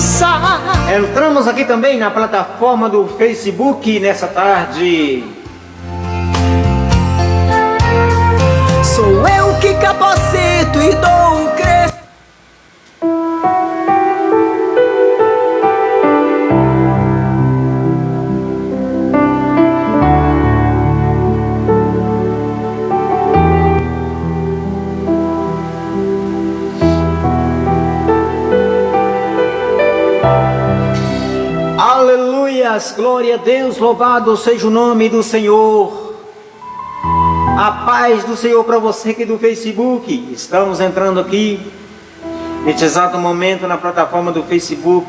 dançar. Entramos aqui também na plataforma do Facebook nessa tarde. Sou eu que capacito e dou o crescimento. Aleluias, glória a Deus, louvado seja o nome do Senhor. A paz do Senhor para você aqui do Facebook. Estamos entrando aqui neste exato momento na plataforma do Facebook.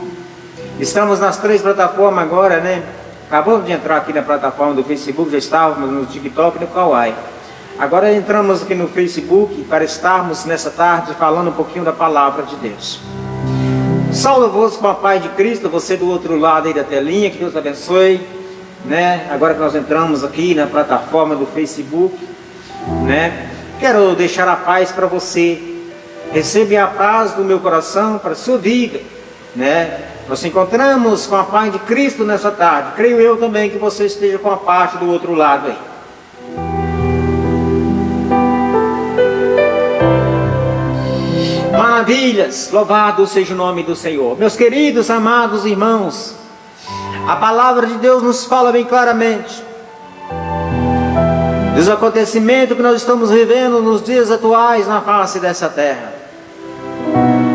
Estamos nas 3 plataformas agora, né? Acabamos de entrar aqui na plataforma do Facebook, já estávamos no TikTok e no Kawaii. Agora entramos aqui no Facebook para estarmos nessa tarde falando um pouquinho da palavra de Deus. Salve-vos com a paz de Cristo, você do outro lado aí da telinha, que Deus abençoe, né? Agora que nós entramos aqui na plataforma do Facebook, né? Quero deixar a paz para você. Receba a paz do meu coração para a sua vida, né? Nós encontramos com a paz de Cristo nessa tarde. Creio eu também que você esteja com a parte do outro lado aí. Maravilhas, louvado seja o nome do Senhor. Meus queridos, amados irmãos, a palavra de Deus nos fala bem claramente dos acontecimentos que nós estamos vivendo nos dias atuais na face dessa terra.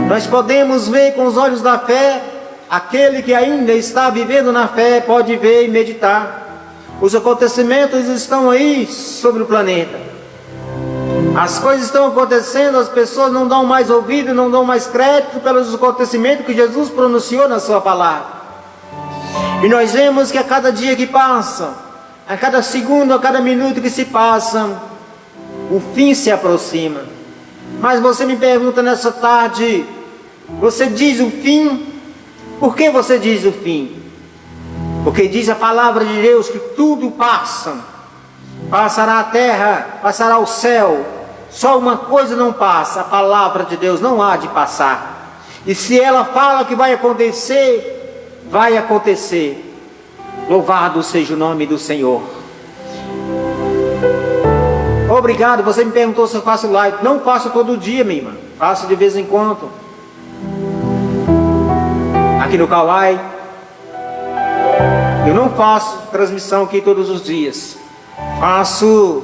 Nós podemos ver com os olhos da fé. Aquele que ainda está vivendo na fé pode ver e meditar. Os acontecimentos estão aí sobre o planeta. As coisas estão acontecendo, as pessoas não dão mais ouvido, não dão mais crédito pelos acontecimentos que Jesus pronunciou na sua palavra. E nós vemos que a cada dia que passa, a cada segundo, a cada minuto que se passa, o fim se aproxima. Mas você me pergunta nessa tarde, você diz o fim? Por que você diz o fim? Porque diz a palavra de Deus que tudo passa. Passará a terra, passará o céu. Só uma coisa não passa, a palavra de Deus não há de passar. E se ela fala que vai acontecer, vai acontecer. Louvado seja o nome do Senhor. Obrigado, você me perguntou se eu faço live. Não faço todo dia, minha irmã. Faço de vez em quando. Aqui no Kawaii. Eu não faço transmissão aqui todos os dias. Faço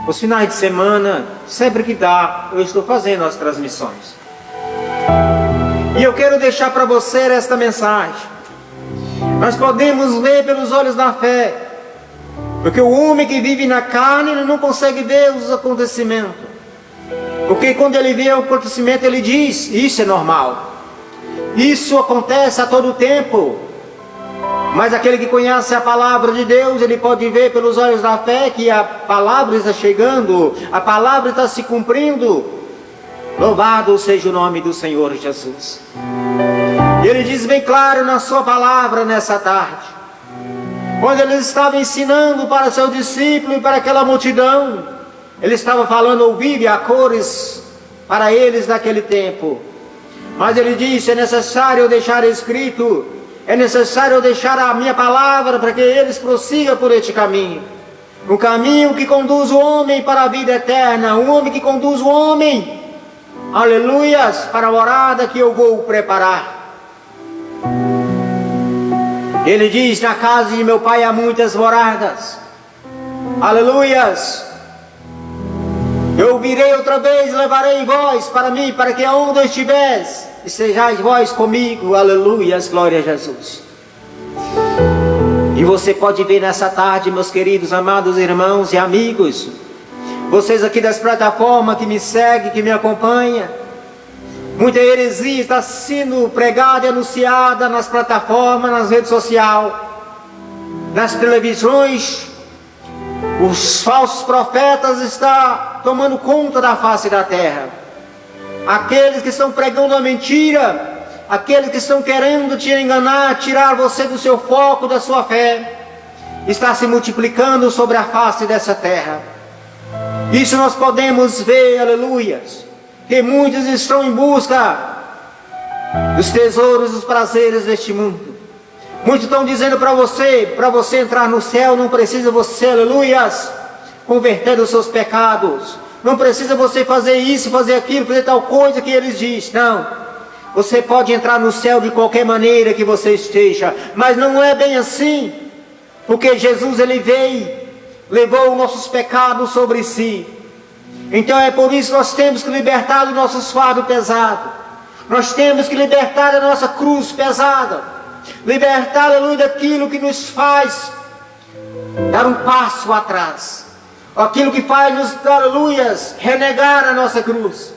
os finais de semana, sempre que dá, eu estou fazendo as transmissões. E eu quero deixar para você esta mensagem. Nós podemos ver pelos olhos da fé, porque o homem que vive na carne não consegue ver os acontecimentos. Porque quando ele vê o acontecimento, ele diz: isso é normal, isso acontece a todo tempo. Mas aquele que conhece a palavra de Deus, ele pode ver pelos olhos da fé que a palavra está chegando, a palavra está se cumprindo. Louvado seja o nome do Senhor Jesus. E ele diz bem claro na sua palavra nessa tarde, quando ele estava ensinando para seu discípulo e para aquela multidão, ele estava falando ao vivo a cores para eles naquele tempo. Mas ele disse: é necessário eu deixar escrito, é necessário eu deixar a minha palavra para que eles prossigam por este caminho. Um caminho que conduz o homem para a vida eterna. Um homem que conduz o homem, aleluias, para a morada que eu vou preparar. Ele diz: na casa de meu pai há muitas moradas. Aleluias. Eu virei outra vez, levarei vós para mim, para que aonde eu estiver, estejais vós comigo. Aleluias, glória a Jesus. E você pode ver nessa tarde, meus queridos, amados irmãos e amigos, vocês aqui das plataformas que me seguem, que me acompanham, muita heresia está sendo pregada e anunciada nas plataformas, nas redes sociais, nas televisões. Os falsos profetas estão tomando conta da face da terra. Aqueles que estão pregando a mentira, aqueles que estão querendo te enganar, tirar você do seu foco, da sua fé, está se multiplicando sobre a face dessa terra. Isso nós podemos ver, aleluias, que muitos estão em busca dos tesouros, dos prazeres deste mundo. Muitos estão dizendo para você entrar no céu, não precisa você, aleluias, converter os seus pecados. Não precisa você fazer isso, fazer aquilo, fazer tal coisa que eles dizem. Não. Você pode entrar no céu de qualquer maneira que você esteja. Mas não é bem assim. Porque Jesus, ele veio, levou os nossos pecados sobre si. Então é por isso que nós temos que libertar dos nossos fardos pesados. Nós temos que libertar da nossa cruz pesada. Libertar, aleluia, daquilo que nos faz dar um passo atrás. Aquilo que faz nos, aleluias, renegar a nossa cruz.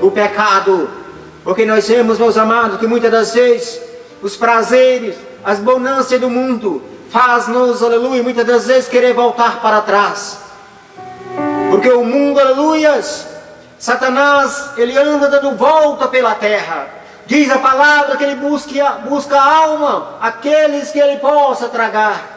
O pecado. Porque nós vemos, meus amados, que muitas das vezes os prazeres, as bonanças do mundo faz-nos, aleluia, muitas das vezes querer voltar para trás. Porque o mundo, aleluias, Satanás, ele anda dando volta pela terra. Diz a palavra que ele busca a alma, aqueles que ele possa tragar.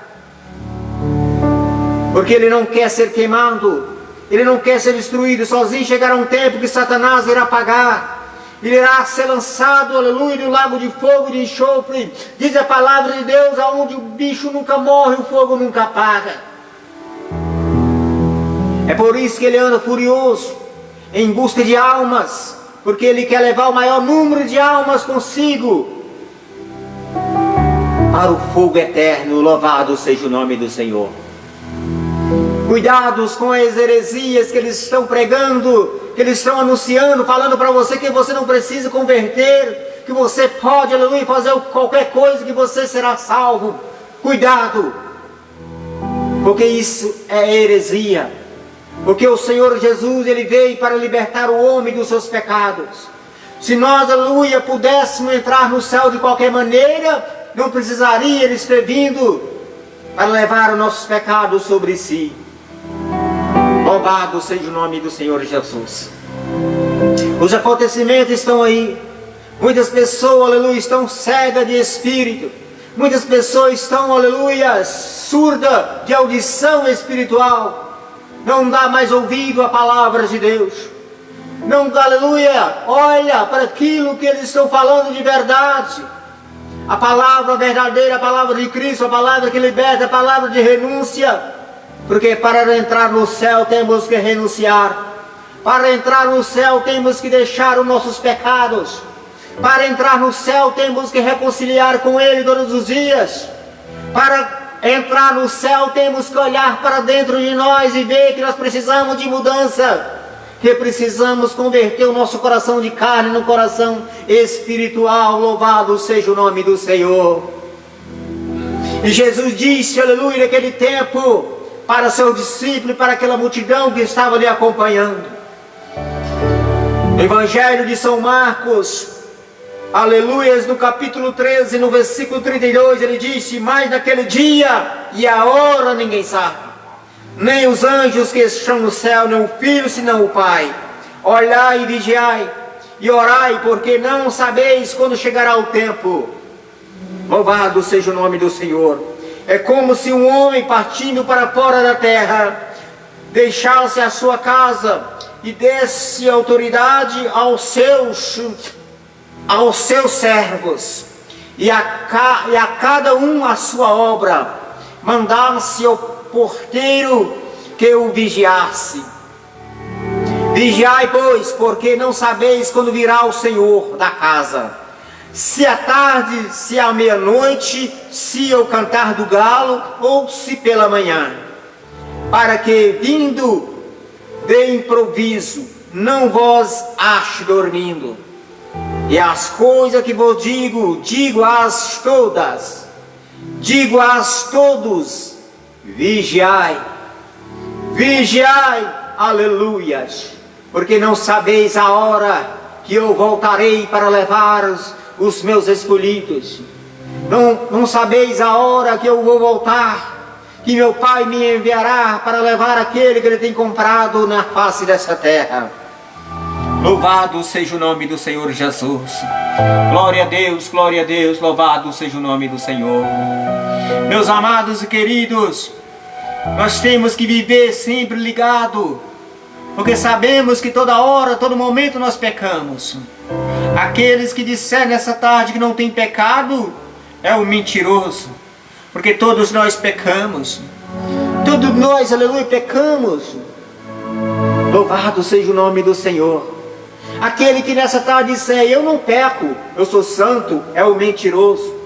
Porque ele não quer ser queimado, ele não quer ser destruído. Sozinho chegará um tempo que Satanás irá pagar. Ele irá ser lançado, aleluia, no lago de fogo e de enxofre. Diz a palavra de Deus, aonde o bicho nunca morre, o fogo nunca apaga. É por isso que ele anda furioso, em busca de almas. Porque ele quer levar o maior número de almas consigo para o fogo eterno. Louvado seja o nome do Senhor. Cuidados com as heresias que eles estão pregando, que eles estão anunciando, falando para você que você não precisa converter, que você pode, aleluia, fazer qualquer coisa que você será salvo. Cuidado, porque isso é heresia. Porque o Senhor Jesus, ele veio para libertar o homem dos seus pecados. Se nós, aleluia, pudéssemos entrar no céu de qualquer maneira, não precisaria eles ter vindo para levar os nossos pecados sobre si. Louvado seja o nome do Senhor Jesus. Os acontecimentos estão aí. Muitas pessoas, aleluia, estão cegas de espírito. Muitas pessoas estão, aleluia, surdas de audição espiritual. Não dá mais ouvido à palavra de Deus. Não dá, aleluia, olha para aquilo que eles estão falando de verdade. A palavra verdadeira, a palavra de Cristo, a palavra que liberta, a palavra de renúncia. Porque para entrar no céu temos que renunciar. Para entrar no céu temos que deixar os nossos pecados. Para entrar no céu temos que reconciliar com Ele todos os dias. Para entrar no céu temos que olhar para dentro de nós e ver que nós precisamos de mudança. Que precisamos converter o nosso coração de carne no coração espiritual. Louvado seja o nome do Senhor. E Jesus disse, aleluia, naquele tempo, para seu discípulo e para aquela multidão que estava lhe acompanhando. No Evangelho de São Marcos, aleluias, no capítulo 13, no versículo 32, ele disse: mas naquele dia e a hora ninguém sabe, nem os anjos que estão no céu, nem o Filho, senão o Pai. Olhai e vigiai, e orai, porque não sabeis quando chegará o tempo. Louvado seja o nome do Senhor. É como se um homem partindo para fora da terra, deixasse a sua casa e desse autoridade aos seus servos, e a cada um a sua obra, mandasse ao porteiro que o vigiasse. Vigiai, pois, porque não sabeis quando virá o Senhor da casa, se à tarde, se à meia-noite, se ao cantar do galo, ou se pela manhã, para que, vindo de improviso, não vos ache dormindo. E as coisas que vos digo-as todas, digo-as todos, vigiai, vigiai, aleluias, porque não sabeis a hora que eu voltarei para levar os meus escolhidos. Não sabeis a hora que eu vou voltar, que meu Pai me enviará para levar aquele que Ele tem comprado na face dessa terra. Louvado seja o nome do Senhor Jesus. Glória a Deus, louvado seja o nome do Senhor. Meus amados e queridos, nós temos que viver sempre ligado, porque sabemos que toda hora, todo momento nós pecamos. Aqueles que disseram nessa tarde que não tem pecado é o mentiroso, porque todos nós pecamos. Todos nós, aleluia, pecamos. Louvado seja o nome do Senhor. Aquele que nessa tarde disser, eu não peco, eu sou santo, é o mentiroso.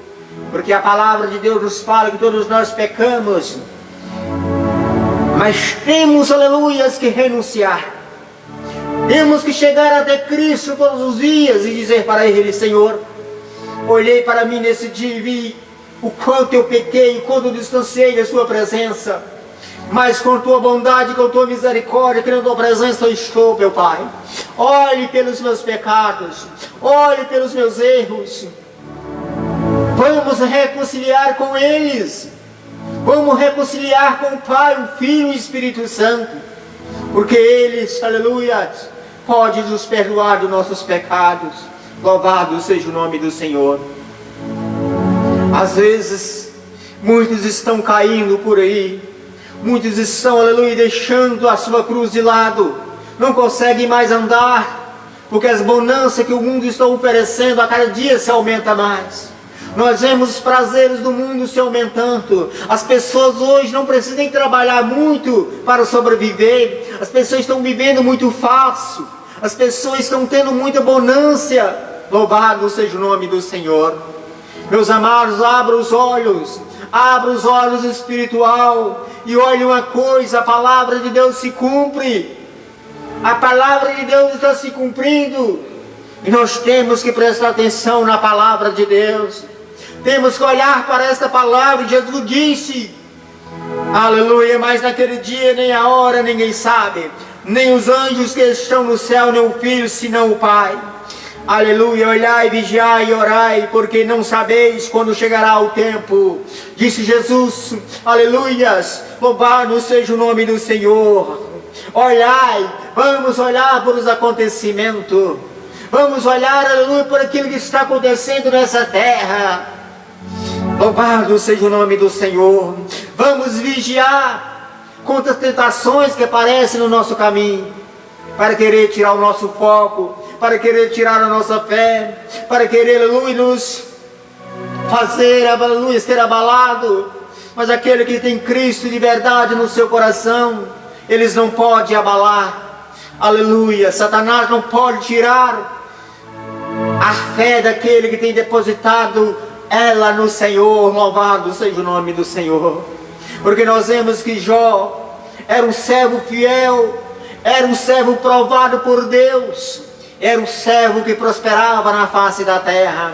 Porque a palavra de Deus nos fala que todos nós pecamos. Mas temos, aleluia, que renunciar. Temos que chegar até Cristo todos os dias e dizer para Ele, Senhor, olhei para mim nesse dia e vi o quanto eu pequei, o quanto eu distanciei da Sua presença. Mas com Tua bondade, com Tua misericórdia, que na Tua presença eu estou, meu Pai. Olhe pelos meus pecados, olhe pelos meus erros. Vamos reconciliar com eles. Vamos reconciliar com o Pai, o Filho e o Espírito Santo. Porque eles, aleluia, podem nos perdoar dos nossos pecados. Louvado seja o nome do Senhor. Às vezes, muitos estão caindo por aí. Muitos estão, aleluia, deixando a sua cruz de lado. Não conseguem mais andar. Porque as bonanças que o mundo está oferecendo a cada dia se aumenta mais. Nós vemos os prazeres do mundo se aumentando. As pessoas hoje não precisam trabalhar muito para sobreviver. As pessoas estão vivendo muito fácil. As pessoas estão tendo muita bonança. Louvado seja o nome do Senhor. Meus amados, abra os olhos espiritual e olhe uma coisa, a palavra de Deus se cumpre. A palavra de Deus está se cumprindo. E nós temos que prestar atenção na palavra de Deus. Temos que olhar para esta palavra. Jesus disse, aleluia, mas naquele dia nem a hora ninguém sabe, nem os anjos que estão no céu, nem o Filho, senão o Pai. Aleluia, olhai, vigiai e orai, porque não sabeis quando chegará o tempo. Disse Jesus, aleluias, louvado seja o nome do Senhor. Olhai, vamos olhar para os acontecimentos. Vamos olhar, aleluia, por aquilo que está acontecendo nessa terra. Louvado seja o nome do Senhor. Vamos vigiar contra as tentações que aparecem no nosso caminho, para querer tirar o nosso foco, para querer tirar a nossa fé, para querer, aleluia, nos fazer, aleluia, ser abalado. Mas aquele que tem Cristo de verdade no seu coração, eles não podem abalar. Aleluia, Satanás não pode tirar a fé daquele que tem depositado ela no Senhor. Louvado seja o nome do Senhor. Porque nós vemos que Jó era um servo fiel, era um servo provado por Deus, era um servo que prosperava na face da terra,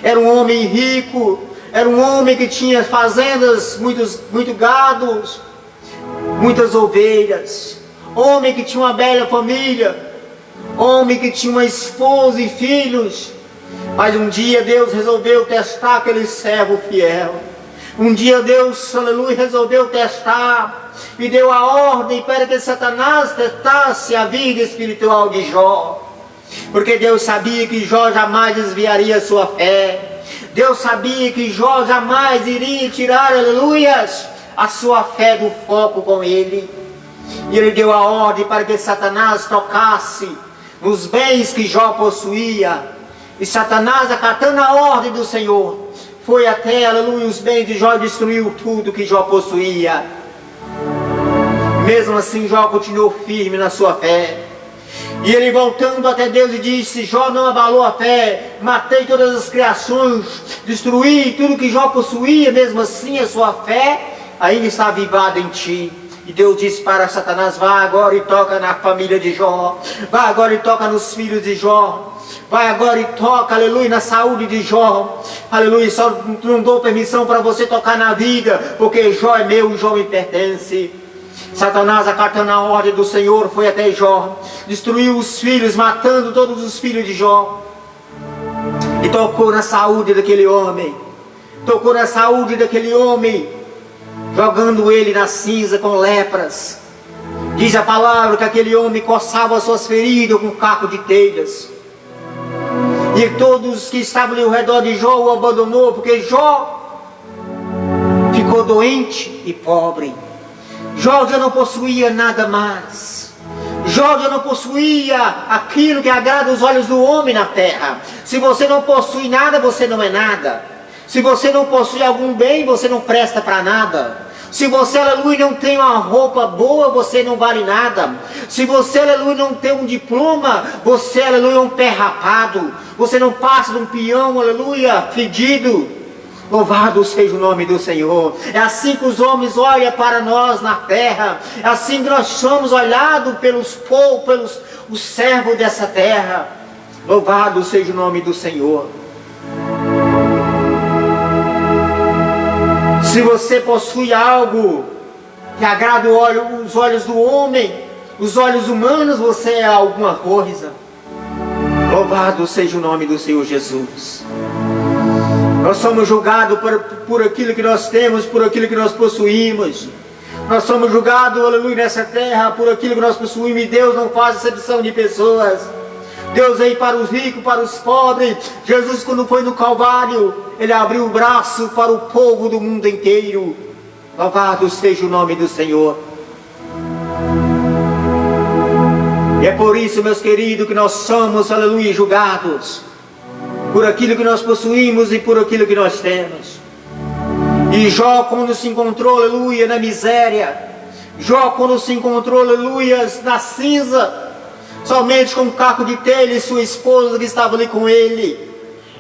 era um homem rico, era um homem que tinha fazendas, muito gados, muitas ovelhas, homem que tinha uma bela família, homem que tinha uma esposa e filhos. Mas um dia Deus resolveu testar aquele servo fiel. Um dia Deus, aleluia, resolveu testar e deu a ordem para que Satanás testasse a vida espiritual de Jó. Porque Deus sabia que Jó jamais desviaria a sua fé. Deus sabia que Jó jamais iria tirar, aleluias, a sua fé do foco com ele. E ele deu a ordem para que Satanás tocasse nos bens que Jó possuía. E Satanás, acatando a ordem do Senhor, foi até, aleluia, os bens de Jó e destruiu tudo que Jó possuía. Mesmo assim, Jó continuou firme na sua fé. E ele voltando até Deus e disse, Jó não abalou a fé, matei todas as criações, destruí tudo que Jó possuía, mesmo assim a sua fé ainda está avivada em ti. E Deus disse para Satanás, vá agora e toca na família de Jó, vá agora e toca nos filhos de Jó, vai agora e toca, aleluia, na saúde de Jó, aleluia, só não dou permissão para você tocar na vida, porque Jó é meu e Jó me pertence. Satanás, acatando a ordem do Senhor, foi até Jó, destruiu os filhos, matando todos os filhos de Jó, e tocou na saúde daquele homem, jogando ele na cinza com lepras. Diz a palavra que aquele homem coçava as suas feridas com um caco de telhas. E todos que estavam ao redor de Jó o abandonou, porque Jó ficou doente e pobre. Jó já não possuía nada mais. Jó já não possuía aquilo que agrada os olhos do homem na terra. Se você não possui nada, você não é nada. Se você não possui algum bem, você não presta para nada. Se você, aleluia, não tem uma roupa boa, você não vale nada. Se você, aleluia, não tem um diploma, você, aleluia, é um pé rapado. Você não passa de um peão, aleluia, fedido. Louvado seja o nome do Senhor. É assim que os homens olham para nós na terra. É assim que nós somos olhados pelos os servos dessa terra. Louvado seja o nome do Senhor. Se você possui algo que agrada os olhos do homem, os olhos humanos, você é alguma coisa. Louvado seja o nome do Senhor Jesus. Nós somos julgados por aquilo que nós temos, por aquilo que nós possuímos. Nós somos julgados, aleluia, nessa terra por aquilo que nós possuímos. E Deus não faz acepção de pessoas. Deus veio para os ricos, para os pobres. Jesus, quando foi no Calvário, Ele abriu o braço para o povo do mundo inteiro. Louvado seja o nome do Senhor. E é por isso, meus queridos, que nós somos, aleluia, julgados por aquilo que nós possuímos e por aquilo que nós temos. E Jó, quando se encontrou, aleluia, na miséria, Jó, quando se encontrou, aleluia, na cinza, somente com um caco de telha, e sua esposa que estava ali com ele,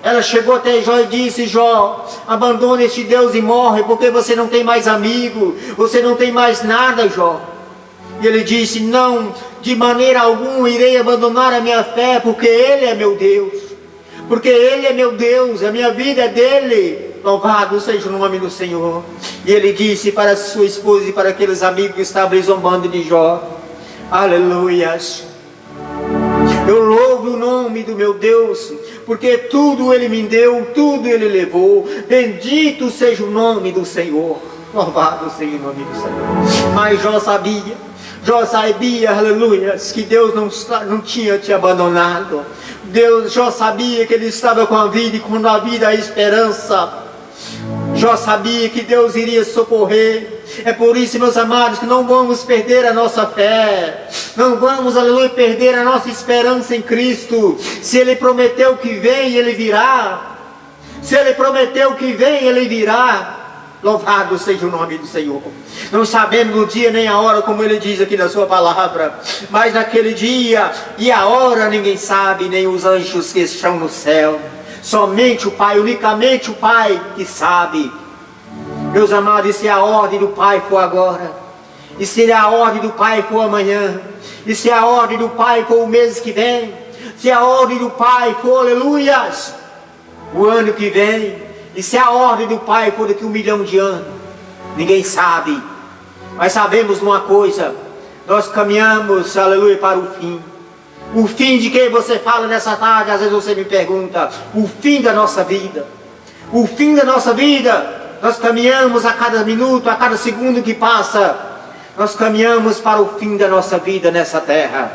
ela chegou até Jó e disse: Jó, abandona este Deus e morre, porque você não tem mais amigo, você não tem mais nada, Jó. E ele disse: não, de maneira alguma irei abandonar a minha fé, porque Ele é meu Deus. Porque Ele é meu Deus, a minha vida é dEle. Louvado seja o nome do Senhor. E ele disse para sua esposa e para aqueles amigos que estavam zombando de Jó: aleluias, eu louvo o nome do meu Deus, porque tudo Ele me deu, tudo Ele levou. Bendito seja o nome do Senhor. Louvado seja o nome do Senhor. Mas Jó sabia, aleluia, que Deus não tinha te abandonado. Jó sabia que Ele estava com a vida, e quando a vida há esperança. Jó sabia que Deus iria socorrer. É por isso, meus amados, que não vamos perder a nossa fé. Não vamos, aleluia, perder a nossa esperança em Cristo. Se Ele prometeu que vem, Ele virá. Se Ele prometeu que vem, Ele virá. Louvado seja o nome do Senhor. Não sabemos o dia nem a hora, como Ele diz aqui na sua palavra. Mas naquele dia e a hora ninguém sabe, nem os anjos que estão no céu. Somente o Pai, unicamente o Pai que sabe. Meus amados, e se a ordem do Pai for agora, e se a ordem do Pai for amanhã, e se a ordem do Pai for o mês que vem, se a ordem do Pai for, aleluias, o ano que vem, e se a ordem do Pai for daqui 1 milhão de anos, ninguém sabe. Mas sabemos uma coisa: nós caminhamos, aleluia, para o fim. O fim de quem você fala nessa tarde? Às vezes você me pergunta. O fim da nossa vida. O fim da nossa vida. Nós caminhamos a cada minuto, a cada segundo que passa. Nós caminhamos para o fim da nossa vida nessa terra.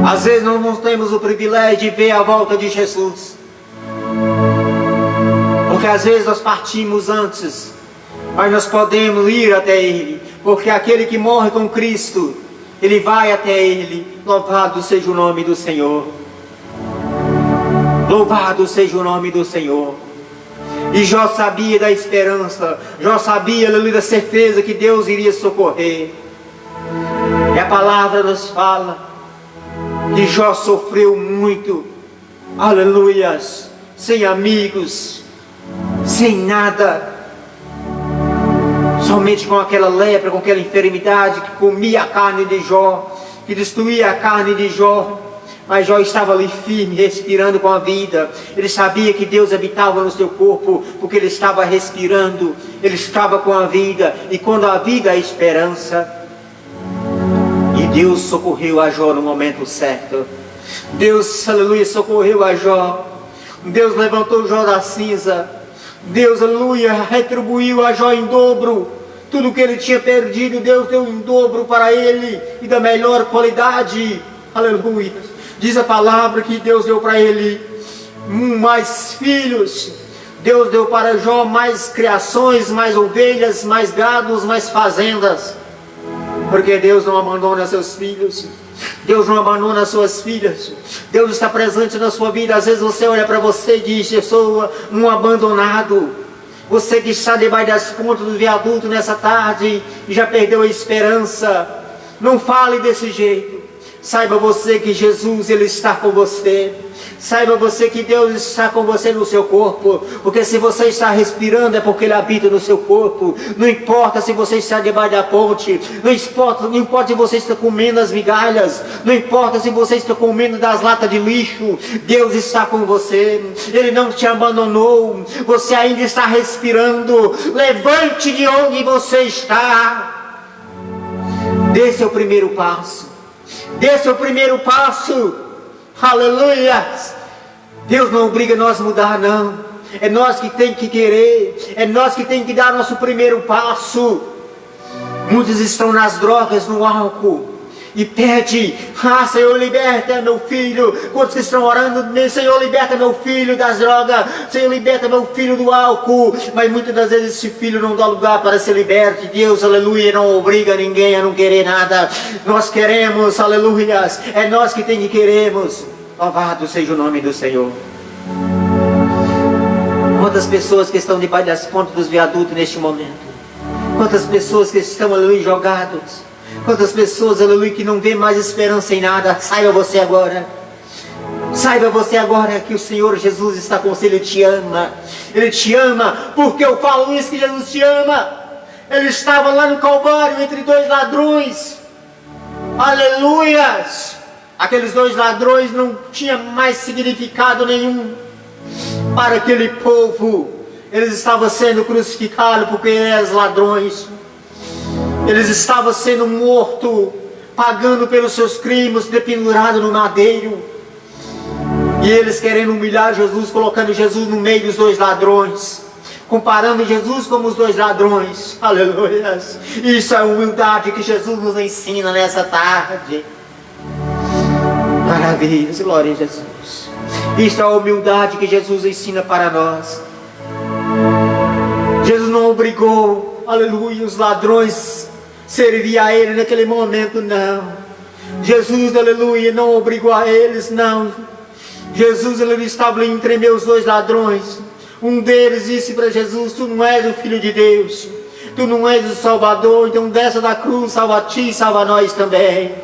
Às vezes nós não temos o privilégio de ver a volta de Jesus. Porque às vezes nós partimos antes, mas nós podemos ir até Ele, porque aquele que morre com Cristo, ele vai até Ele. Louvado seja o nome do Senhor. Louvado seja o nome do Senhor. E Jó sabia da esperança, Jó sabia, aleluia, da certeza que Deus iria socorrer. E a palavra nos fala que Jó sofreu muito, aleluias, sem amigos, sem nada, somente com aquela lepra, com aquela enfermidade que comia a carne de Jó, que destruía a carne de Jó. Mas Jó estava ali firme, respirando com a vida. Ele sabia que Deus habitava no seu corpo, porque ele estava respirando, ele estava com a vida. E quando a vida é a esperança, e Deus socorreu a Jó no momento certo. Deus, aleluia, socorreu a Jó. Deus levantou Jó da cinza. Deus, aleluia, retribuiu a Jó em dobro. Tudo que ele tinha perdido, Deus deu em dobro para ele, e da melhor qualidade. Aleluia. Diz a palavra que Deus deu para ele mais filhos. Deus deu para Jó mais criações, mais ovelhas, mais gados, mais fazendas. Porque Deus não abandona seus filhos. Deus não abandona suas filhas. Deus está presente na sua vida. Às vezes você olha para você e diz: eu sou um abandonado. Você que está debaixo das pontas do viaduto nessa tarde e já perdeu a esperança, não fale desse jeito. Saiba você que Jesus, Ele está com você. Saiba você que Deus está com você no seu corpo. Porque se você está respirando é porque Ele habita no seu corpo. Não importa se você está debaixo da ponte. Não importa se você está comendo as migalhas. Não importa se você está comendo das latas de lixo. Deus está com você. Ele não te abandonou. Você ainda está respirando. Levante de onde você está. Dê seu primeiro passo. Dê seu primeiro passo. Aleluia. Deus não obriga nós a mudar, não. É nós que tem que querer. É nós que tem que dar nosso primeiro passo. Muitos estão nas drogas, no álcool, e pede: ah, Senhor, liberta meu filho. Quantos que estão orando: Senhor, liberta meu filho das drogas, Senhor, liberta meu filho do álcool. Mas muitas das vezes esse filho não dá lugar para ser liberto. Deus, aleluia, não obriga ninguém a não querer nada. Nós queremos, aleluia. É nós que tem que queremos. Louvado seja o nome do Senhor. Quantas pessoas que estão debaixo das pontas dos viadutos neste momento. Quantas pessoas que estão, aleluia, jogados. Quantas pessoas, aleluia, que não vê mais esperança em nada. Saiba você agora. Saiba você agora que o Senhor Jesus está com você. Ele te ama. Ele te ama. Porque eu falo isso, que Jesus te ama. Ele estava lá no Calvário entre dois ladrões. Aleluias. Aqueles dois ladrões não tinham mais significado nenhum para aquele povo. Eles estavam sendo crucificados porque eram ladrões. Eles estavam sendo mortos, pagando pelos seus crimes, dependurados no madeiro. E eles querendo humilhar Jesus, colocando Jesus no meio dos dois ladrões, comparando Jesus como os dois ladrões. Aleluia. Isso é a humildade que Jesus nos ensina nessa tarde. Maravilhas, glória a Jesus. Isso é a humildade que Jesus ensina para nós. Jesus não obrigou, aleluia, os ladrões servir a Ele naquele momento, não. Jesus, aleluia, não obrigou a eles, não. Jesus, ele estava ali entre meus dois ladrões. Um deles disse para Jesus: tu não és o Filho de Deus, tu não és o Salvador, então desce da cruz, salva a ti e salva a nós também.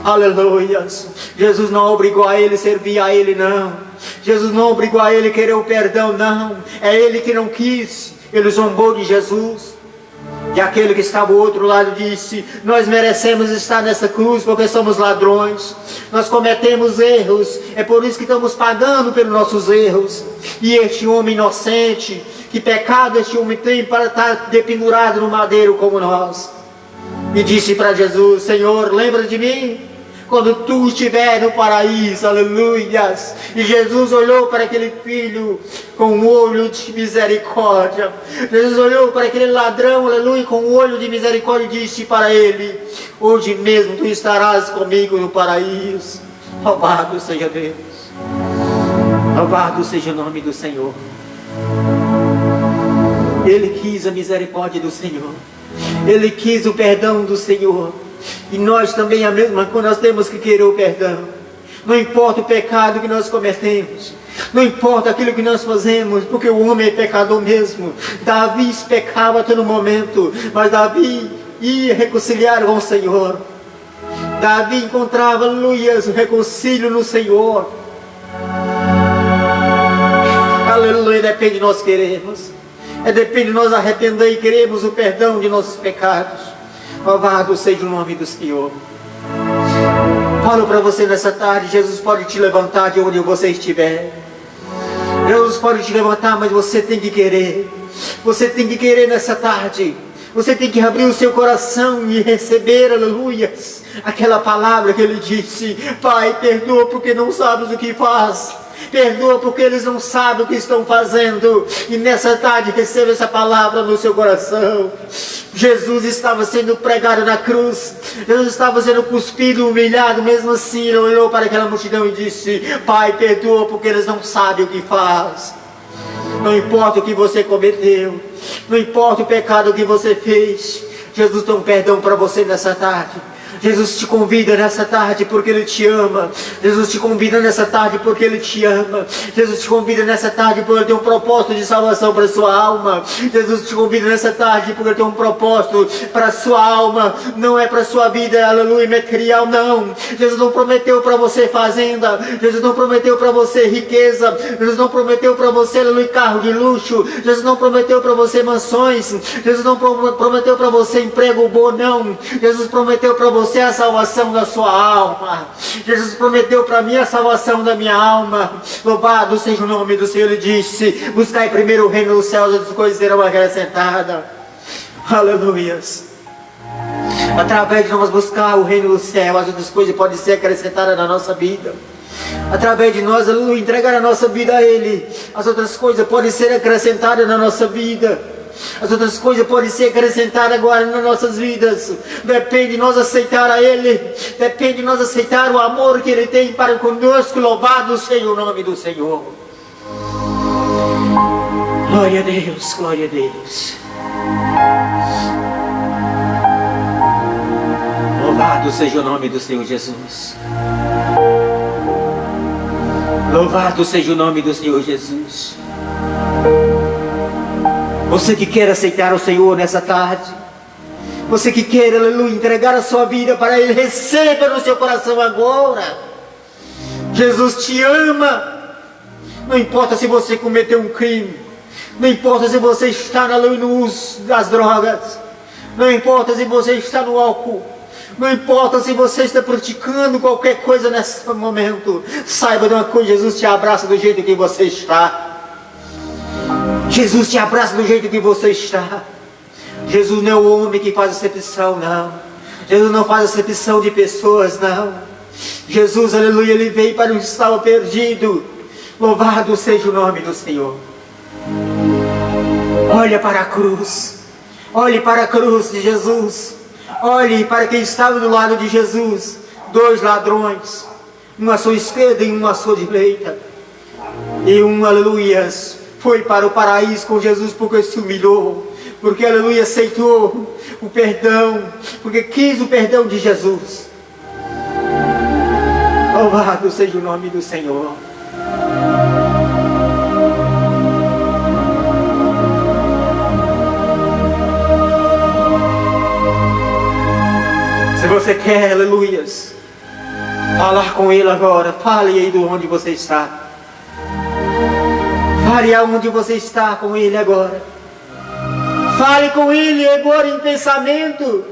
Aleluia. Jesus não obrigou a ele servir a Ele, não. Jesus não obrigou a ele querer o perdão, não. É ele que não quis. Ele zombou de Jesus. E aquele que estava ao outro lado disse: nós merecemos estar nessa cruz porque somos ladrões. Nós cometemos erros. É por isso que estamos pagando pelos nossos erros. E este homem inocente, que pecado este homem tem para estar dependurado no madeiro como nós? E disse para Jesus: Senhor, lembra de mim quando tu estiver no paraíso. Aleluias. E Jesus olhou para aquele filho com um olho de misericórdia. Jesus olhou para aquele ladrão, aleluia, com um olho de misericórdia, e disse para ele: hoje mesmo tu estarás comigo no paraíso. Louvado seja Deus. Louvado seja o nome do Senhor. Ele quis a misericórdia do Senhor. Ele quis o perdão do Senhor. E nós também a mesma coisa, nós temos que querer o perdão. Não importa o pecado que nós cometemos, não importa aquilo que nós fazemos, porque o homem é pecador mesmo. Davi pecava a todo momento, mas Davi ia reconciliar com o Senhor. Davi encontrava, aleluia, o reconcílio no Senhor. Aleluia, depende de nós queremos. Depende de nós arrepender e queremos o perdão de nossos pecados. Louvado seja o nome do Senhor. Falo para você nessa tarde: Jesus pode te levantar de onde você estiver. Jesus pode te levantar, mas você tem que querer. Você tem que querer nessa tarde. Você tem que abrir o seu coração e receber, aleluia, aquela palavra que Ele disse: Pai, perdoa porque não sabes o que faz. Perdoa porque eles não sabem o que estão fazendo. E nessa tarde receba essa palavra no seu coração. Jesus estava sendo pregado na cruz. Jesus estava sendo cuspido, humilhado. Mesmo assim Ele olhou para aquela multidão e disse: Pai, perdoa porque eles não sabem o que faz. Não importa o que você cometeu, não importa o pecado que você fez, Jesus tem um perdão para você nessa tarde. Jesus te convida nessa tarde porque Ele te ama. Jesus te convida nessa tarde porque Ele te ama. Jesus te convida nessa tarde porque Ele tem um propósito de salvação para a sua alma. Jesus te convida nessa tarde porque Ele tem um propósito para a sua alma. Não é para a sua vida, aleluia, material, não. Jesus não prometeu para você fazenda. Jesus não prometeu para você riqueza. Jesus não prometeu para você, aleluia, carro de luxo. Jesus não prometeu para você mansões. Jesus não prometeu para você emprego bom, não. Jesus prometeu para você a salvação da sua alma. Jesus prometeu para mim a salvação da minha alma. Louvado seja o nome do Senhor. Ele disse: buscai primeiro o reino dos céus, as coisas serão acrescentadas. Aleluias. Através de nós buscar o reino do céu, as outras coisas podem ser acrescentadas na nossa vida. Através de nós, aleluia, entregar a nossa vida a Ele, as outras coisas podem ser acrescentadas na nossa vida. As outras coisas podem ser acrescentadas agora nas nossas vidas. Depende de nós aceitar a Ele. Depende de nós aceitar o amor que Ele tem para conosco. Louvado seja o nome do Senhor. Glória a Deus, glória a Deus. Louvado seja o nome do Senhor Jesus. Louvado seja o nome do Senhor Jesus. Você que quer aceitar o Senhor nessa tarde, você que quer, aleluia, entregar a sua vida para Ele, receba no seu coração agora. Jesus te ama. Não importa se você cometeu um crime, não importa se você está, aleluia, no uso das drogas, não importa se você está no álcool, não importa se você está praticando qualquer coisa nesse momento. Saiba de uma coisa: Jesus te abraça do jeito que você está. Jesus te abraça do jeito que você está. Jesus não é o homem que faz acepção, não. Jesus não faz acepção de pessoas, não. Jesus, aleluia, Ele veio para o que estava perdido. Louvado seja o nome do Senhor. Olha para a cruz. Olhe para a cruz de Jesus. Olhe para quem estava do lado de Jesus. Dois ladrões, um à sua esquerda e um à sua direita. E um, aleluia, foi para o paraíso com Jesus porque se humilhou, porque, aleluia, aceitou o perdão, porque quis o perdão de Jesus. Louvado seja o nome do Senhor. Se você quer, aleluia, falar com Ele agora, fale aí de onde você está. Fale aonde você está com Ele agora. Fale com Ele agora em pensamento.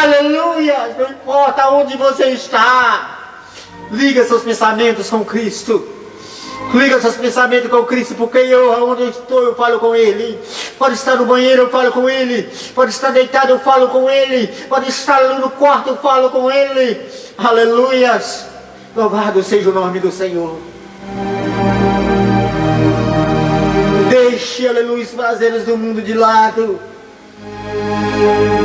Aleluia. Não importa onde você está. Liga seus pensamentos com Cristo. Liga seus pensamentos com Cristo. Porque aonde eu estou, eu falo com Ele. Pode estar no banheiro, eu falo com Ele. Pode estar deitado, eu falo com Ele. Pode estar ali no quarto, eu falo com Ele. Aleluia. Louvado seja o nome do Senhor. Deixe, aleluia, os prazeres do mundo de lado.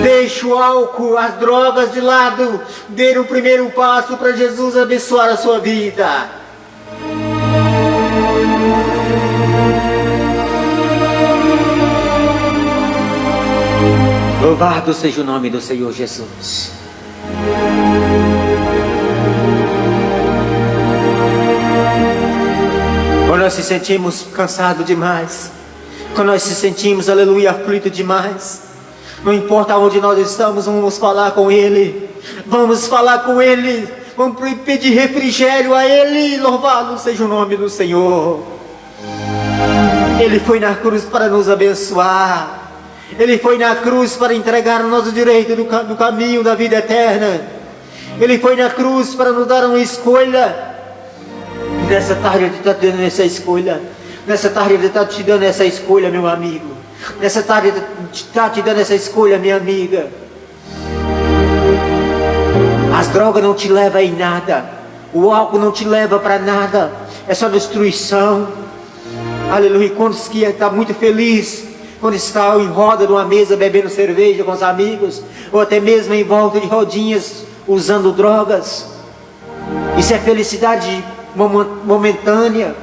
Deixe o álcool, as drogas de lado. Dê o primeiro passo para Jesus abençoar a sua vida. Louvado seja o nome do Senhor Jesus. Quando nós se sentimos cansados demais, quando nós se sentimos, aleluia, aflito demais, não importa onde nós estamos, vamos falar com Ele. Vamos falar com Ele. Vamos pedir refrigério a Ele. Louvado seja o nome do Senhor. Ele foi na cruz para nos abençoar. Ele foi na cruz para entregar o nosso direito do caminho da vida eterna. Ele foi na cruz para nos dar uma escolha. Nessa tarde Ele está te dando essa escolha. Nessa tarde Ele está te dando essa escolha, meu amigo. Nessa tarde Ele está te dando essa escolha, minha amiga. As drogas não te levam em nada. O álcool não te leva para nada. É só destruição. Aleluia. Quando que está muito feliz, quando está em roda de uma mesa bebendo cerveja com os amigos, ou até mesmo em volta de rodinhas usando drogas. Isso é felicidade momentânea.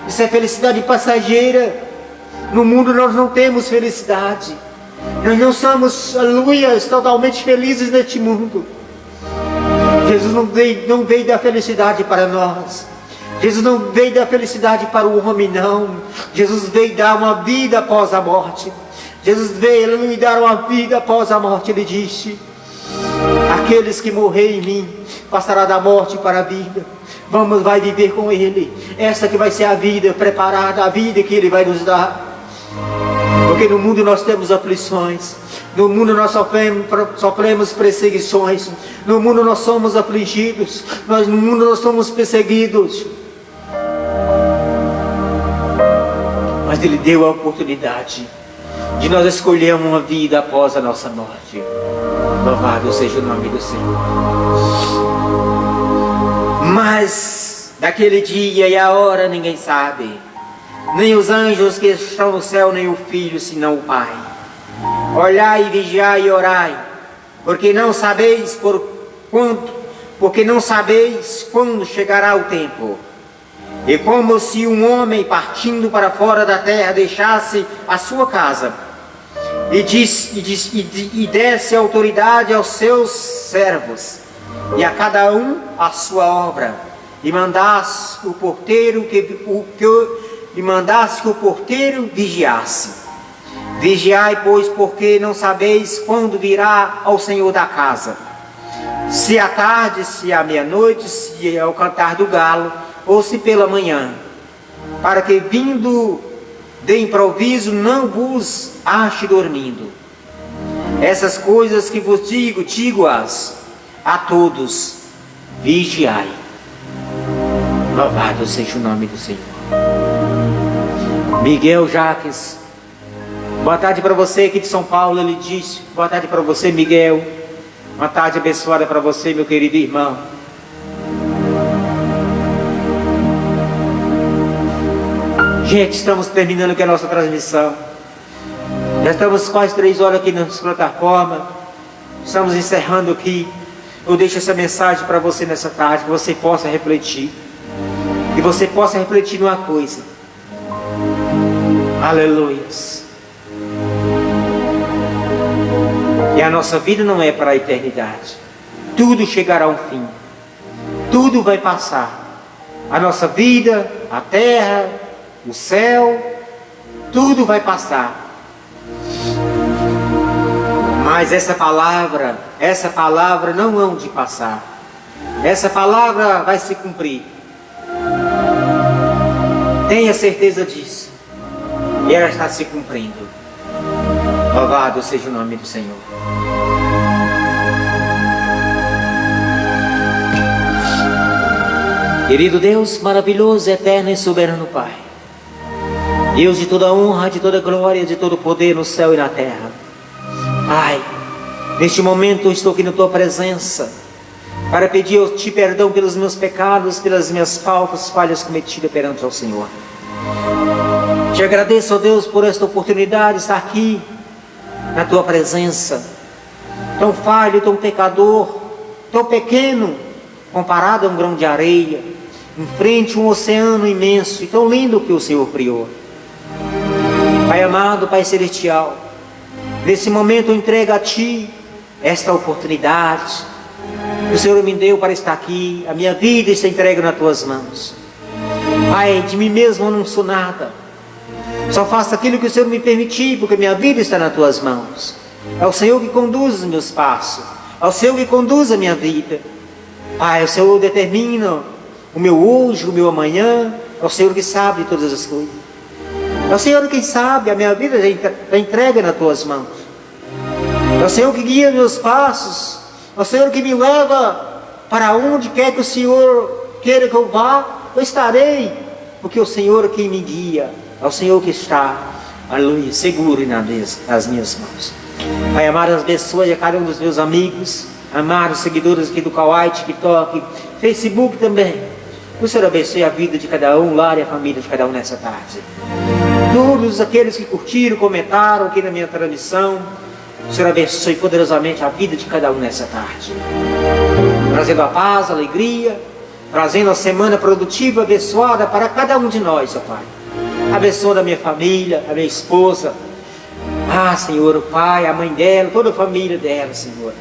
Isso é felicidade passageira. No mundo nós não temos felicidade. Nós não somos, aleluia, totalmente felizes neste mundo. Jesus não veio dar felicidade para nós. Jesus não veio dar felicidade para o homem, não. Jesus veio dar uma vida após a morte. Jesus veio, aleluia, dar uma vida após a morte. Ele disse: aqueles que morrerem em mim passará da morte para a vida. Vai viver com Ele. Essa que vai ser a vida preparada, a vida que Ele vai nos dar. Porque no mundo nós temos aflições. No mundo nós sofremos perseguições. No mundo nós somos afligidos. No mundo nós somos perseguidos. Mas Ele deu a oportunidade de nós escolhermos uma vida após a nossa morte. Louvado seja o nome do Senhor. Mas daquele dia e a hora ninguém sabe, nem os anjos que estão no céu, nem o Filho, senão o Pai. Olhai, vigiai e orai, porque não sabeis quando chegará o tempo. E como se um homem partindo para fora da terra deixasse a sua casa e desse autoridade aos seus servos, e a cada um a sua obra, e mandasse que o porteiro vigiasse. Vigiai, pois, porque não sabeis quando virá ao Senhor da casa, se à tarde, se à meia-noite, se ao cantar do galo, ou se pela manhã, para que vindo de improviso não vos ache dormindo. Essas coisas que vos digo-as a todos: vigiai. Louvado seja o nome do Senhor. Miguel Jaques, boa tarde para você aqui de São Paulo. Ele disse: boa tarde para você, Miguel. Uma tarde abençoada para você, meu querido irmão. Gente, estamos terminando aqui a nossa transmissão. Já estamos quase 3 horas aqui na plataforma. Estamos encerrando aqui. Eu deixo essa mensagem para você nessa tarde, que você possa refletir. Que você possa refletir numa coisa. Aleluias. E a nossa vida não é para a eternidade. Tudo chegará ao fim. Tudo vai passar. A nossa vida, a terra, o céu, tudo vai passar. Mas essa palavra não há de passar. Essa palavra vai se cumprir. Tenha certeza disso. E ela está se cumprindo. Louvado seja o nome do Senhor. Querido Deus, maravilhoso, eterno e soberano Pai, Deus de toda honra, de toda glória, de todo poder no céu e na terra. Pai, neste momento eu estou aqui na Tua presença para pedir-te perdão pelos meus pecados, pelas minhas falhas cometidas perante ao Senhor. Te agradeço, ó Deus, por esta oportunidade de estar aqui na Tua presença, tão falho, tão pecador, tão pequeno, comparado a um grão de areia, em frente a um oceano imenso e tão lindo que o Senhor criou. Pai amado, Pai celestial, nesse momento eu entrego a Ti esta oportunidade que o Senhor me deu para estar aqui. A minha vida está entregue nas Tuas mãos. Pai, de mim mesmo eu não sou nada. Só faço aquilo que o Senhor me permitir, porque minha vida está nas Tuas mãos. É o Senhor que conduz os meus passos. É o Senhor que conduz a minha vida. Pai, o Senhor determina o meu hoje, o meu amanhã. É o Senhor que sabe de todas as coisas. É o Senhor que sabe, a minha vida está entregue nas Tuas mãos. É o Senhor que guia meus passos. É o Senhor que me leva para onde quer que o Senhor queira que eu vá, eu estarei. Porque é o Senhor quem me guia. É o Senhor que está, aleluia, seguro nas minhas mãos. Pai amado, abençoe a cada um dos meus amigos, amados seguidores aqui do Kawai, TikTok, Facebook também. O Senhor abençoe a vida de cada um, lá e a família de cada um nessa tarde. Todos aqueles que curtiram, comentaram aqui na minha transmissão, o Senhor abençoe poderosamente a vida de cada um nessa tarde. Trazendo a paz, a alegria, trazendo a semana produtiva, abençoada para cada um de nós, ó Pai. Abençoa a minha família, a minha esposa, Ah, Senhor, o pai, a mãe dela, toda a família dela, Senhor.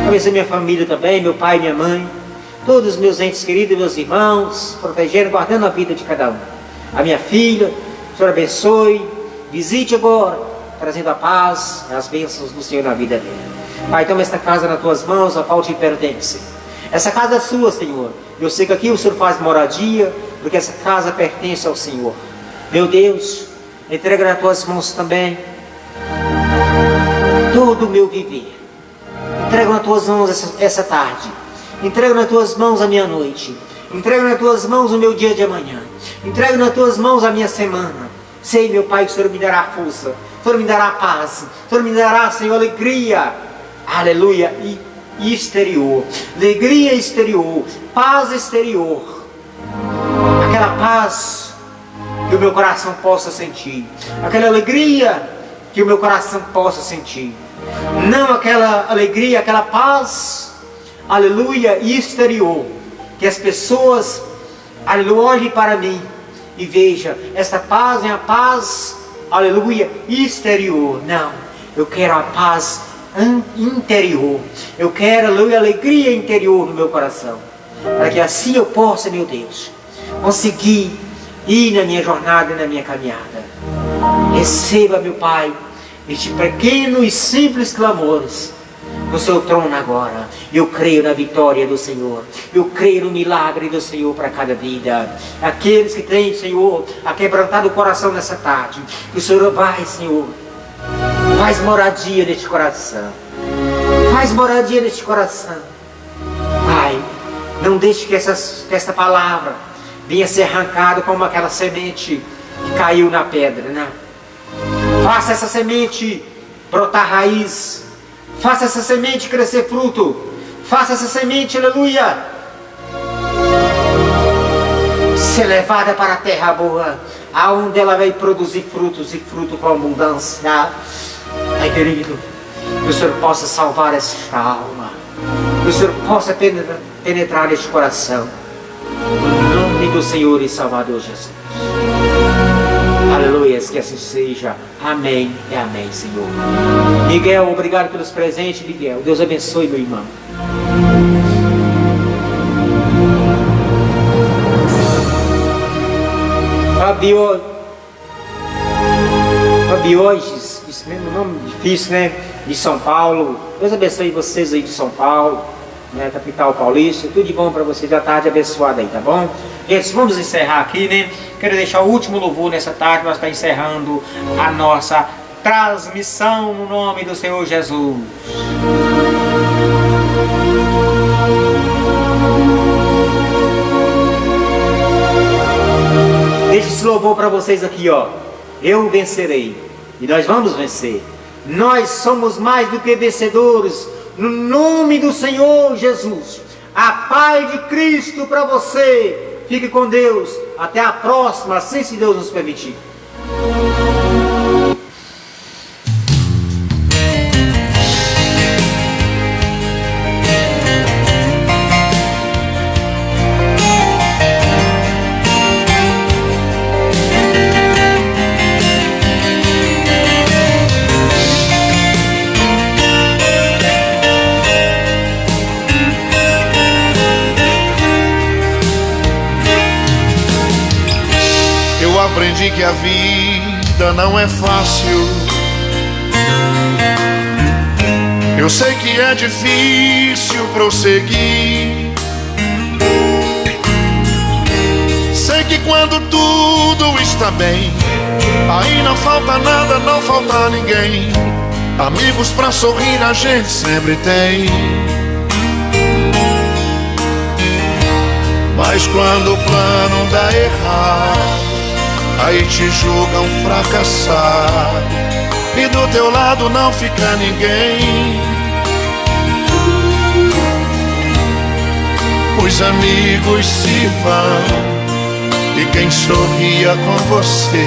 Abençoe minha família também, meu pai e minha mãe, todos os meus entes queridos, meus irmãos, protegendo, guardando a vida de cada um. A minha filha, o Senhor abençoe, visite agora, trazendo a paz e as bênçãos do Senhor na vida dela. Pai, toma esta casa nas tuas mãos, a qual te pertence. Essa casa é sua, Senhor. Eu sei que aqui o Senhor faz moradia, porque essa casa pertence ao Senhor. Meu Deus, entrega nas tuas mãos também todo o meu viver. Entrega nas tuas mãos essa tarde. Entrega nas tuas mãos a minha noite. Entrega nas tuas mãos o meu dia de amanhã. Entrega nas tuas mãos a minha semana. Sei, meu Pai, que o Senhor me dará força. O Senhor me dará paz. O Senhor me dará, Senhor, alegria. Aleluia. E exterior. Alegria exterior. Paz exterior. Aquela paz que o meu coração possa sentir. Aquela alegria que o meu coração possa sentir. Não aquela alegria, aquela paz, aleluia, exterior. Que as pessoas, aleluia, olhem para mim e vejam, esta paz é a paz, aleluia, exterior. Não, eu quero a paz interior. Eu quero, aleluia, alegria interior no meu coração. Para que assim eu possa, meu Deus, conseguir ir na minha jornada e na minha caminhada. Receba, meu Pai, este pequeno e simples clamores no seu trono agora. Eu creio na vitória do Senhor. Eu creio no milagre do Senhor para cada vida. Aqueles que têm, Senhor, aquebrantado o coração nessa tarde, que o Senhor vai, Senhor, faz moradia neste coração. Faz moradia neste coração. Pai, não deixe que esta palavra venha ser arrancada como aquela semente que caiu na pedra, né? Faça essa semente brotar raiz. Faça essa semente crescer fruto. Faça essa semente, aleluia, ser levada para a terra boa, aonde ela vai produzir frutos e fruto com abundância. Ai, querido, que o Senhor possa salvar esta alma. Que o Senhor possa penetrar neste coração. Em nome do Senhor e Salvador Jesus. Aleluia, que assim seja. Amém e amém, Senhor. Miguel, obrigado pelos presentes, Miguel. Deus abençoe, meu irmão. Fabiógenes, isso mesmo, nome difícil, né? De São Paulo. Deus abençoe vocês aí de São Paulo, né? Capital paulista. Tudo de bom para vocês. A tarde abençoada aí, tá bom? Gente, vamos encerrar aqui, né? Quero deixar o último louvor nessa tarde. Nós estamos encerrando a nossa transmissão no nome do Senhor Jesus. Deixa esse louvor para vocês aqui, ó. Eu vencerei. E nós vamos vencer. Nós somos mais do que vencedores. No nome do Senhor Jesus. A paz de Cristo para você. Fique com Deus. Até a próxima, assim se Deus nos permitir. Aprendi que a vida não é fácil. Eu sei que é difícil prosseguir. Sei que quando tudo está bem, aí não falta nada, não falta ninguém. Amigos pra sorrir a gente sempre tem. Mas quando o plano dá errado, aí te julgam fracassado, e do teu lado não fica ninguém. Os amigos se vão, e quem sorria com você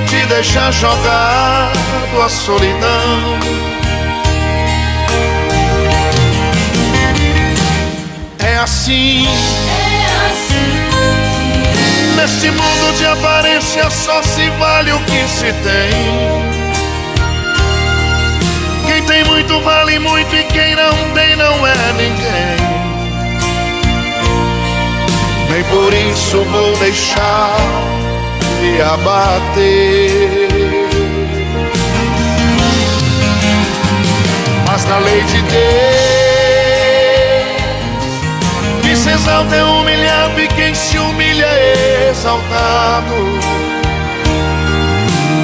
te deixa jogado à solidão. É assim. Neste mundo de aparência só se vale o que se tem. muito vale muito e quem não tem não é ninguém. Nem por isso vou deixar de abater. Mas na lei de Deus, quem se exalta é humilhado e quem se humilha é exaltado.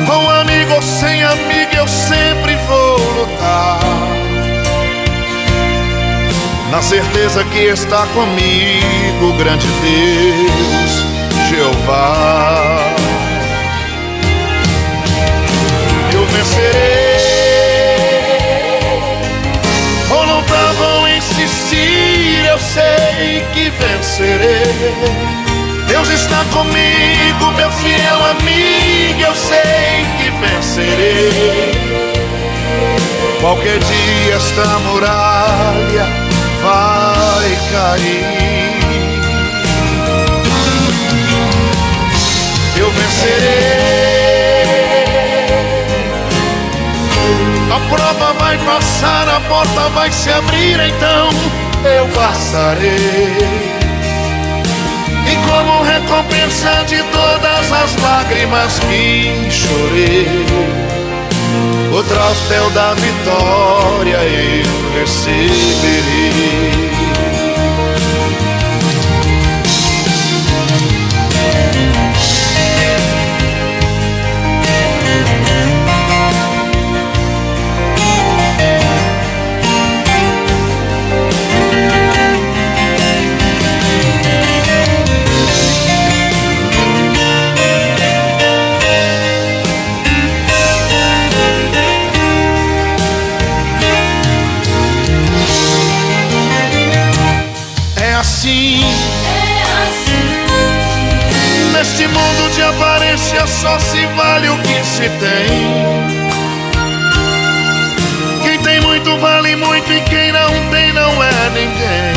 Com amigo ou sem amigo eu sempre vou lutar, na certeza que está comigo o grande Deus, Jeová. Eu vencerei, vou lutar, vou insistir, eu sei que vencerei. Deus está comigo, meu fiel amigo, eu sei que vencerei. Qualquer dia esta muralha vai cair. Eu vencerei. A prova vai passar, a porta vai se abrir, então eu passarei. E como recompensa de todas as lágrimas que chorei, o troféu da vitória eu receberei. Neste mundo de aparência só se vale o que se tem. Quem tem muito vale muito e quem não tem não é ninguém.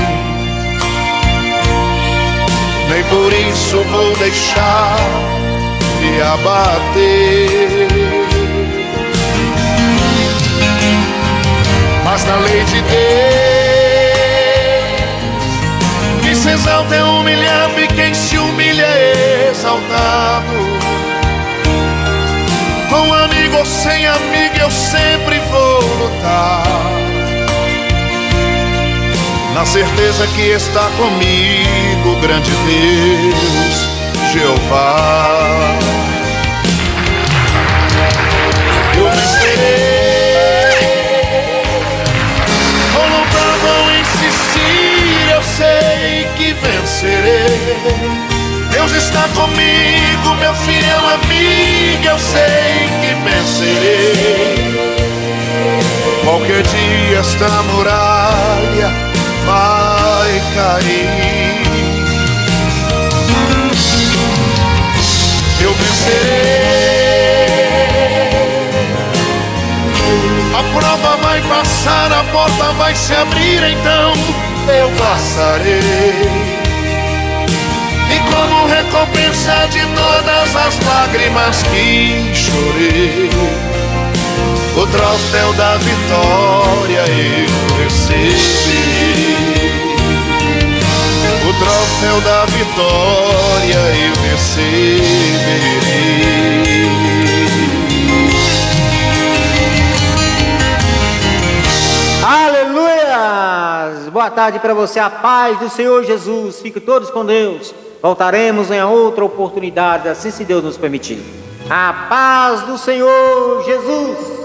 Nem por isso vou deixar de abater. Mas na lei de Deus, quem se exalta é humilhado e quem se humilha é exaltado. Com amigo ou sem amigo eu sempre vou lutar, na certeza que está comigo o grande Deus, Jeová. Eu vencerei, vou lutar, vou insistir, eu sei que vencerei. Deus está comigo, meu fiel amigo, eu sei que vencerei. Qualquer dia esta muralha vai cair. Eu vencerei. A prova vai passar, a porta vai se abrir, então eu passarei. E como recompensa de todas as lágrimas que chorei, o troféu da vitória eu receberei. O troféu da vitória eu receberei. Aleluia! Boa tarde para você, a paz do Senhor Jesus. Fiquem todos com Deus. Voltaremos em outra oportunidade, assim se Deus nos permitir. A paz do Senhor Jesus.